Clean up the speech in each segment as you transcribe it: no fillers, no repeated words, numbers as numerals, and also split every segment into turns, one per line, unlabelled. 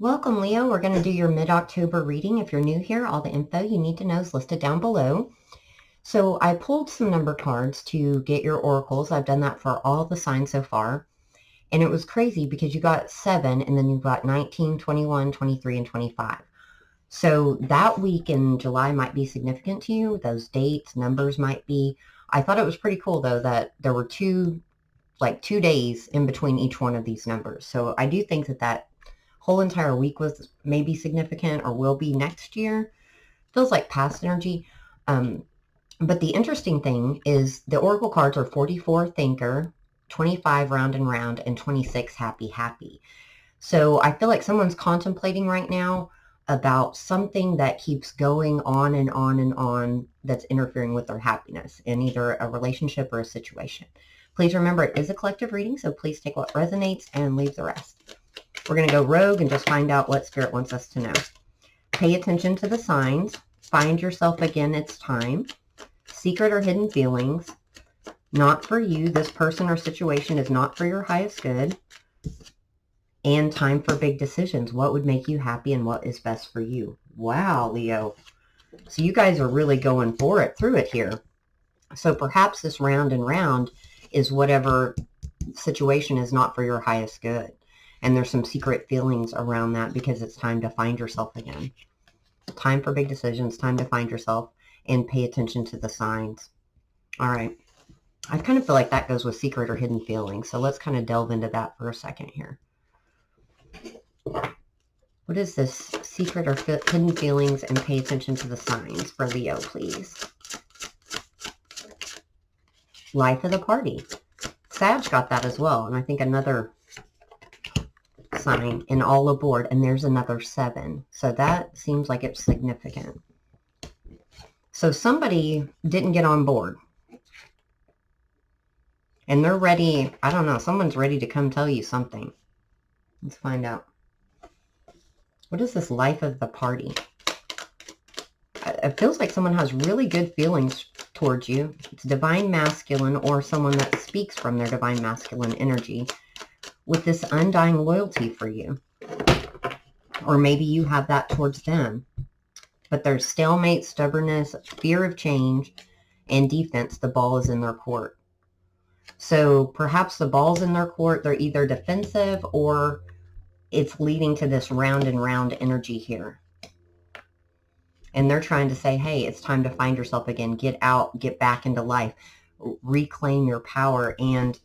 Welcome, Leo. We're going to do your mid-October reading. If you're new here, all the info you need to know is listed down below. So I pulled some number cards to get your oracles. I've done that for all the signs so far. And it was crazy because you got 7 and then you got 19, 21, 23, and 25. So that week in July might be significant to you. Those dates, numbers might be. I thought it was pretty cool, though, that there were 2 days in between each one of these numbers. So I do think that whole entire week was maybe significant or will be next year. Feels like past energy. But the interesting thing is the oracle cards are 44 thinker, 25 round and round, and 26 happy, happy. So I feel like someone's contemplating right now about something that keeps going on and on and on that's interfering with their happiness in either a relationship or a situation. Please remember it is a collective reading, so please take what resonates and leave the rest. We're going to go rogue and just find out what Spirit wants us to know. Pay attention to the signs. Find yourself again, it's time. Secret or hidden feelings. Not for you. This person or situation is not for your highest good. And time for big decisions. What would make you happy and what is best for you? Wow, Leo. So you guys are really going for it through it here. So perhaps this round and round is whatever situation is not for your highest good. And there's some secret feelings around that because it's time to find yourself again. Time for big decisions, time to find yourself, and pay attention to the signs. All right. I kind of feel like that goes with secret or hidden feelings. So let's kind of delve into that for a second here. What is this? Secret or hidden feelings and pay attention to the signs for Leo, please. Life of the party. Sag got that as well. And I think another sign in all aboard, and there's another 7. So that seems like it's significant. So somebody didn't get on board. And they're ready. I don't know. Someone's ready to come tell you something. Let's find out. What is this life of the party? It feels like someone has really good feelings towards you. It's divine masculine or someone that speaks from their divine masculine energy with this undying loyalty for you. Or maybe you have that towards them. But there's stalemate, stubbornness, fear of change, and defense. The ball is in their court. So perhaps the ball's in their court. They're either defensive or it's leading to this round and round energy here. And they're trying to say, hey, it's time to find yourself again. Get out, get back into life, reclaim your power and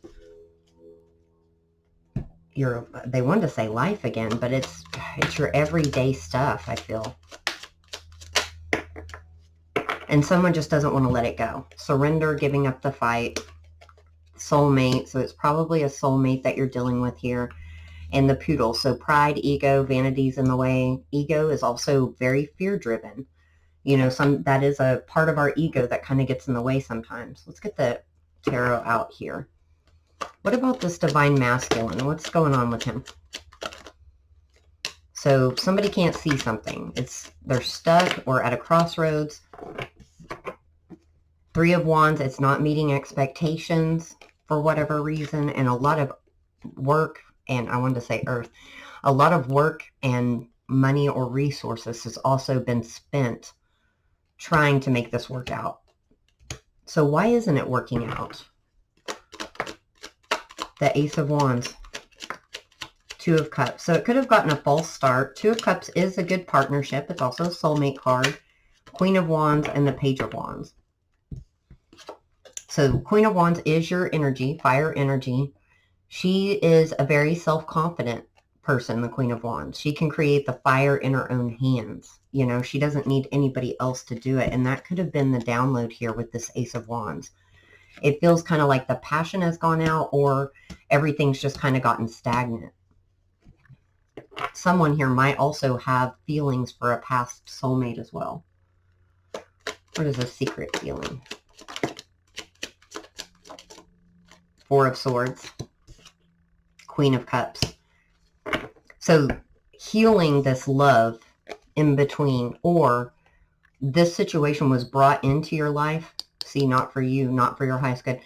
they wanted to say life again, but it's your everyday stuff, I feel. And someone just doesn't want to let it go. Surrender, giving up the fight. Soulmate, so it's probably a soulmate that you're dealing with here. And the poodle, so pride, ego, vanity's in the way. Ego is also very fear-driven. You know, that is a part of our ego that kind of gets in the way sometimes. Let's get the tarot out here. What about this divine masculine? What's going on with him? So somebody can't see something. They're stuck or at a crossroads. 3 of Wands, it's not meeting expectations for whatever reason. And a lot of work, and I wanted to say earth, a lot of work and money or resources has also been spent trying to make this work out. So why isn't it working out? The Ace of Wands, 2 of Cups. So it could have gotten a false start. 2 of Cups is a good partnership. It's also a soulmate card. Queen of Wands and the Page of Wands. So Queen of Wands is your energy, fire energy. She is a very self-confident person, the Queen of Wands. She can create the fire in her own hands. You know, she doesn't need anybody else to do it. And that could have been the download here with this Ace of Wands. It feels kind of like the passion has gone out or everything's just kind of gotten stagnant. Someone here might also have feelings for a past soulmate as well. What is a secret feeling? 4 of Swords. Queen of Cups. So healing this love in between, or this situation was brought into your life. See, not for you, not for your highest good,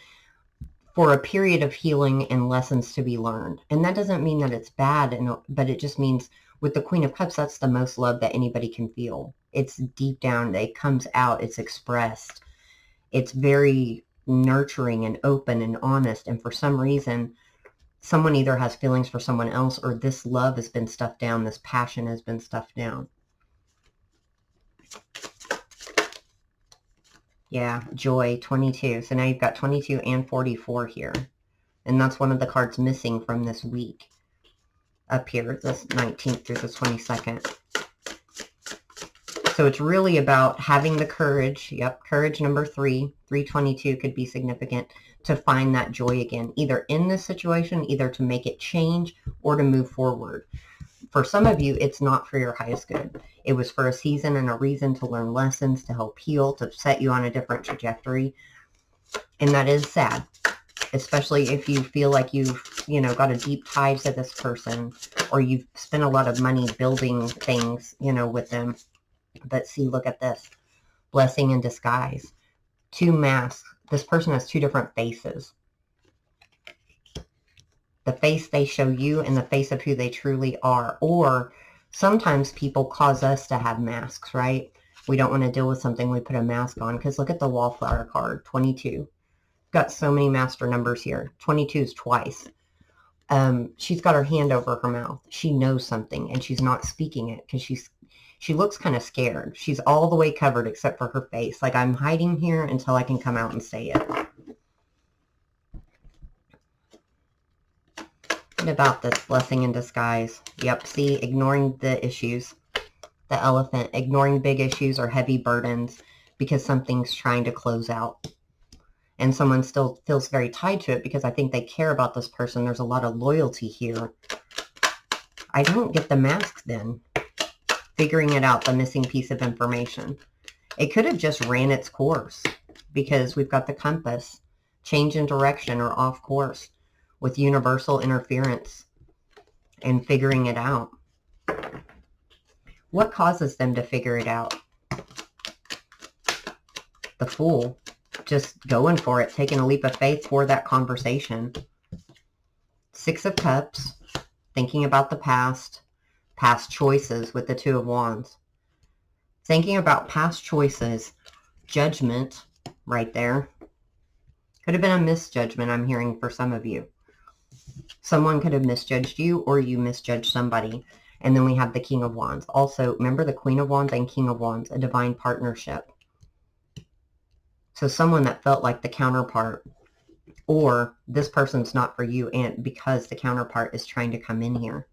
for a period of healing and lessons to be learned. And that doesn't mean that it's bad, but it just means With the Queen of Cups, that's the most love that anybody can feel. It's deep down. It comes out. It's expressed. It's very nurturing and open and honest. And for some reason, someone either has feelings for someone else, or this love has been stuffed down. This passion has been stuffed down. Yeah, joy, 22. So now you've got 22 and 44 here. And that's one of the cards missing from this week. Up here, this 19th through the 22nd. So it's really about having the courage. Yep, courage number 3. 322 could be significant, to find that joy again, either in this situation, either to make it change or to move forward. For some of you, it's not for your highest good. It was for a season and a reason to learn lessons, to help heal, to set you on a different trajectory. And that is sad, especially if you feel like you've, got a deep tie to this person, or you've spent a lot of money building things, with them. But see, look at this. Blessing in disguise. 2 masks. This person has 2 different faces. The face they show you and the face of who they truly are. Or sometimes people cause us to have masks, right? We don't want to deal with something, we put a mask on. Because look at the Wallflower card, 22. Got so many master numbers here. 22 is twice. She's got her hand over her mouth. She knows something and she's not speaking it because she looks kind of scared. She's all the way covered except for her face. Like, I'm hiding here until I can come out and say it. What about this blessing in disguise? Yep, see, ignoring the issues. The elephant, ignoring big issues or heavy burdens because something's trying to close out. And someone still feels very tied to it because I think they care about this person. There's a lot of loyalty here. I don't get the mask then. Figuring it out, the missing piece of information. It could have just ran its course because we've got the compass. Change in direction or off course with universal interference and figuring it out. What causes them to figure it out? The Fool. Just going for it, taking a leap of faith for that conversation. 6 of Cups, thinking about the past choices with the 2 of Wands. Thinking about past choices, judgment right there. Could have been a misjudgment, I'm hearing, for some of you. Someone could have misjudged you or you misjudged somebody. And then we have the King of Wands. Also, remember the Queen of Wands and King of Wands, a divine partnership. So someone that felt like the counterpart, or this person's not for you and because the counterpart is trying to come in here.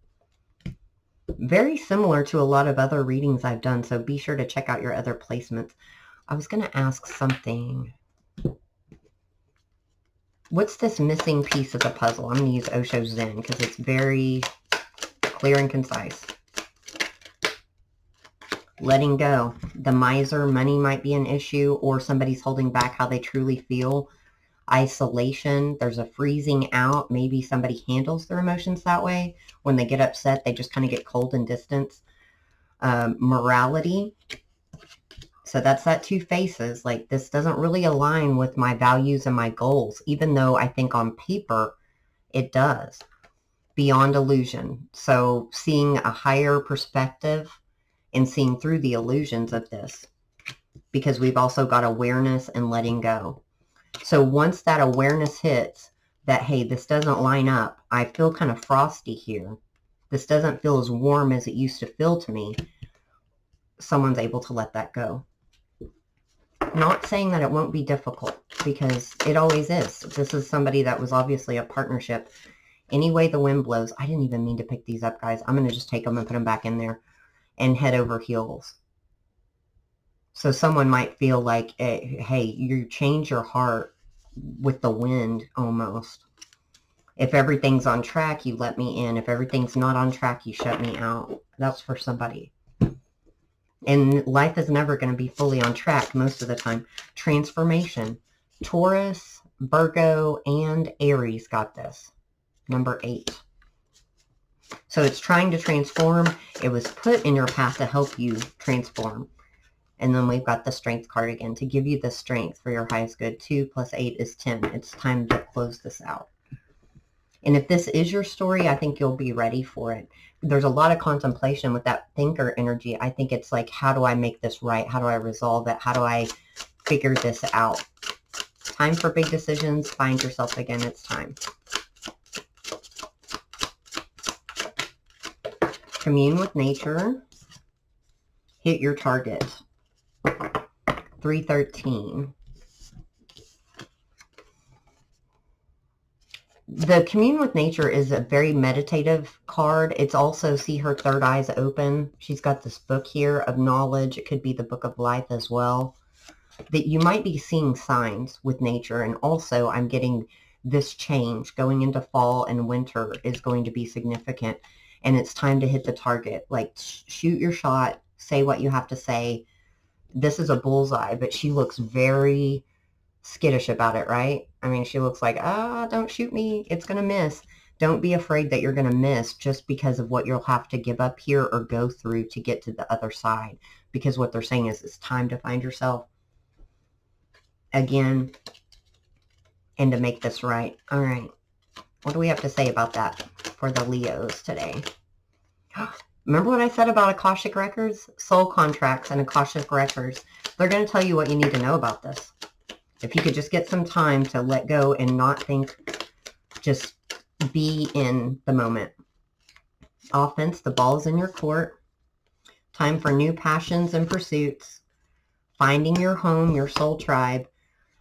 Very similar to a lot of other readings I've done, so be sure to check out your other placements. I was going to ask something. What's this missing piece of the puzzle? I'm going to use Osho Zen because it's very clear and concise. Letting go. The miser, money might be an issue, or somebody's holding back how they truly feel. Isolation. There's a freezing out. Maybe somebody handles their emotions that way. When they get upset, they just kind of get cold and distant. Morality. So that's that 2 faces. Like, this doesn't really align with my values and my goals, even though I think on paper it does. Beyond illusion. So seeing a higher perspective and seeing through the illusions of this, because we've also got awareness and letting go. So once that awareness hits that, hey, this doesn't line up, I feel kind of frosty here, this doesn't feel as warm as it used to feel to me, someone's able to let that go. Not saying that it won't be difficult, because it always is. This is somebody that was obviously a partnership. Any way the wind blows, I didn't even mean to pick these up, guys. I'm going to just take them and put them back in there. And head over heels. So someone might feel like, hey, you change your heart with the wind almost. If everything's on track, you let me in. If everything's not on track, you shut me out. That's for somebody. And life is never going to be fully on track most of the time. Transformation. Taurus, Virgo, and Aries got this. Number 8. So it's trying to transform. It was put in your path to help you transform. And then we've got the Strength card again to give you the strength for your highest good. 2 + 8 is 10. It's time to close this out. And if this is your story, I think you'll be ready for it. There's a lot of contemplation with that thinker energy. I think it's like, how do I make this right? How do I resolve it? How do I figure this out? Time for big decisions. Find yourself again. It's time. Commune with nature. Hit your target. 313. The commune with nature is a very meditative card. It's also, see her third eyes open. She's got this book here of knowledge. It could be the book of life as well. That you might be seeing signs with nature. And also I'm getting this change going into fall and winter is going to be significant. And it's time to hit the target. Like, shoot your shot. Say what you have to say. This is a bullseye, but she looks very skittish about it, right? I mean, she looks like, don't shoot me. It's going to miss. Don't be afraid that you're going to miss just because of what you'll have to give up here or go through to get to the other side. Because what they're saying is it's time to find yourself again and to make this right. All right. What do we have to say about that for the Leos today? Remember what I said about Akashic Records? Soul contracts and Akashic Records. They're going to tell you what you need to know about this. If you could just get some time to let go and not think, just be in the moment. Offense, the ball's in your court. Time for new passions and pursuits. Finding your home, your soul tribe,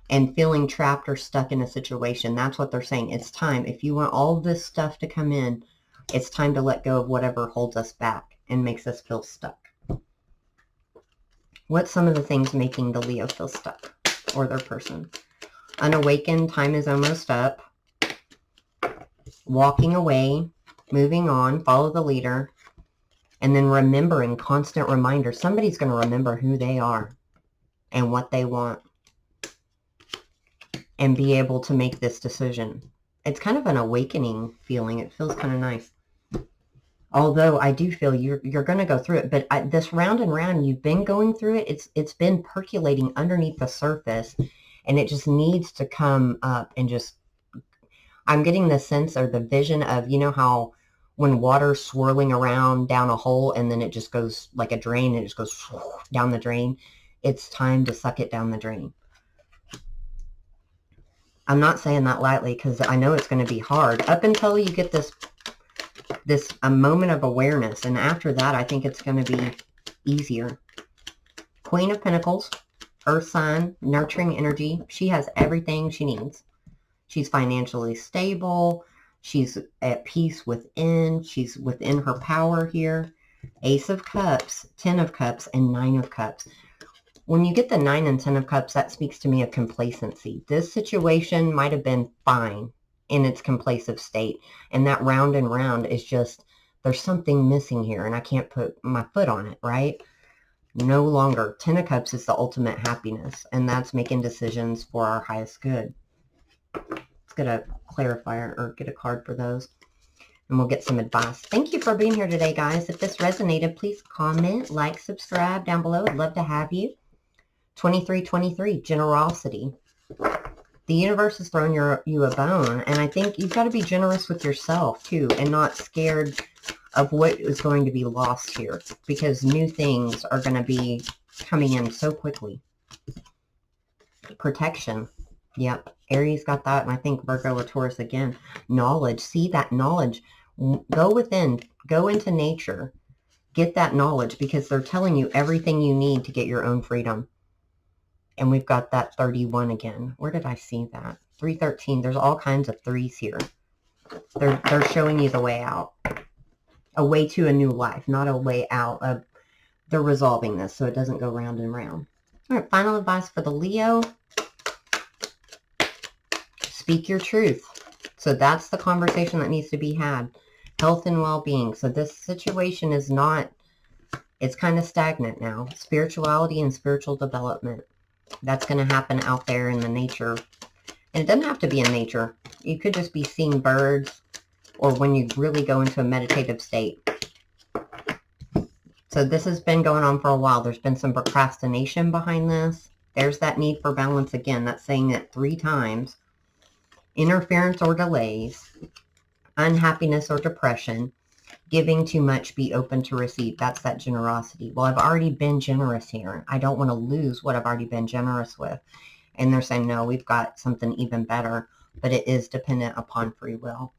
and feeling trapped or stuck in a situation. That's what they're saying. It's time. If you want all this stuff to come in, it's time to let go of whatever holds us back and makes us feel stuck. What's some of the things making the Leo feel stuck? Or their person? Unawakened, time is almost up. Walking away, moving on, follow the leader, and then remembering, constant reminder. Somebody's going to remember who they are and what they want and be able to make this decision. It's kind of an awakening feeling. It feels kind of nice. Although I do feel you're going to go through it, but this round and round, you've been going through it. It's been percolating underneath the surface, and it just needs to come up and just, I'm getting the sense or the vision of, you know how when water's swirling around down a hole and then it just goes like a drain, and it just goes down the drain. It's time to suck it down the drain. I'm not saying that lightly because I know it's going to be hard up until you get this a moment of awareness, and after that I think it's going to be easier. Queen of Pentacles, Earth sign, nurturing energy. She has everything she needs. She's financially stable. She's at peace within. She's within her power here. Ace of Cups, 10 of Cups, and 9 of Cups. When you get the 9 and 10 of Cups, that speaks to me of complacency. This situation might have been fine in its complacent state, and that round and round is just, there's something missing here and I can't put my foot on it, right? No longer. 10 of Cups is the ultimate happiness, and that's making decisions for our highest good. Let's get a clarifier or get a card for those, and we'll get some advice. Thank you for being here today, guys. If this resonated, please comment, like, subscribe down below. I'd love to have you. 2323, generosity. The universe is throwing you a bone, and I think you've got to be generous with yourself too, and not scared of what is going to be lost here, because new things are going to be coming in so quickly. Protection. Yep, Aries got that, and I think Virgo or Taurus again. Knowledge. See that knowledge. Go within. Go into nature. Get that knowledge, because they're telling you everything you need to get your own freedom. And we've got that 31 again. Where did I see that? 313. There's all kinds of threes here. They're showing you the way out. A way to a new life, not a way out of, they're resolving this so it doesn't go round and round. All right, final advice for the Leo. Speak your truth. So that's the conversation that needs to be had. Health and well-being. So this situation is not, it's kind of stagnant now. Spirituality and spiritual development. That's going to happen out there in the nature. And it doesn't have to be in nature. You could just be seeing birds, or when you really go into a meditative state. So this has been going on for a while. There's been some procrastination behind this. There's that need for balance again. That's saying it 3 times. Interference or delays. unhappiness or depression. Giving too much, be open to receive. That's that generosity. Well, I've already been generous here. I don't want to lose what I've already been generous with. And they're saying, no, we've got something even better, but it is dependent upon free will.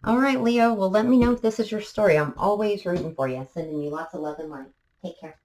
All right, Leo. Well, let me know if this is your story. I'm always rooting for you. Sending you lots of love and light. Take care.